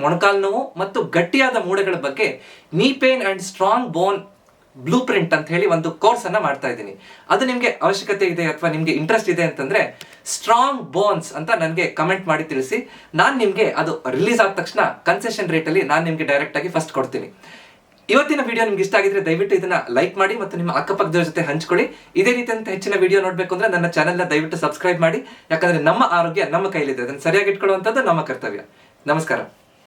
S1: ಮೊಣಕಾಲು ನೋವು ಮತ್ತು ಗಟ್ಟಿಯಾದ ಮೂಳೆಗಳ ಬಗ್ಗೆ ನೀ pain and strong bone blue print ಅಂತ ಹೇಳಿ ಒಂದು ಕೋರ್ಸ್ ಅನ್ನ ಮಾಡ್ತಾ ಇದ್ದೀನಿ. ಅದು ನಿಮ್ಗೆ ಅವಶ್ಯಕತೆ ಇದೆ ಅಥವಾ ನಿಮ್ಗೆ ಇಂಟ್ರೆಸ್ಟ್ ಇದೆ ಅಂತಂದ್ರೆ ಸ್ಟ್ರಾಂಗ್ ಬೋನ್ಸ್ ಅಂತ ನನಗೆ ಕಮೆಂಟ್ ಮಾಡಿ ತಿಳಿಸಿ. ನಾನು ನಿಮ್ಗೆ ಅದು ರಿಲೀಸ್ ಆದ ತಕ್ಷಣ ಕನ್ಸೆಷನ್ ರೇಟ್ ಅಲ್ಲಿ ನಾನು ನಿಮ್ಗೆ ಡೈರೆಕ್ಟ್ ಆಗಿ ಫಸ್ಟ್ ಕೊಡ್ತೀನಿ. ಇವತ್ತಿನ ವಿಡಿಯೋ ನಿಮ್ಗೆ ಇಷ್ಟ ಆಗಿದ್ರೆ ದಯವಿಟ್ಟು ಇದನ್ನ ಲೈಕ್ ಮಾಡಿ ಮತ್ತು ನಿಮ್ಮ ಅಕ್ಕಪಕ್ಕದವರ ಜೊತೆ ಹಂಚ್ಕೊಳ್ಳಿ. ಇದೇ ರೀತಿಯಂತ ಹೆಚ್ಚಿನ ವಿಡಿಯೋ ನೋಡ್ಬೇಕು ಅಂದ್ರೆ ನನ್ನ ಚಾನೆಲ್ನ ದಯವಿಟ್ಟು ಸಬ್ಸ್ಕ್ರೈಬ್ ಮಾಡಿ. ಯಾಕಂದ್ರೆ ನಮ್ಮ ಆರೋಗ್ಯ ನಮ್ಮ ಕೈಲಿದೆ, ಅದನ್ನು ಸರಿಯಾಗಿ ಇಟ್ಕೊಳ್ಳುವಂಥದ್ದು ನಮ್ಮ ಕರ್ತವ್ಯ. ನಮಸ್ಕಾರ.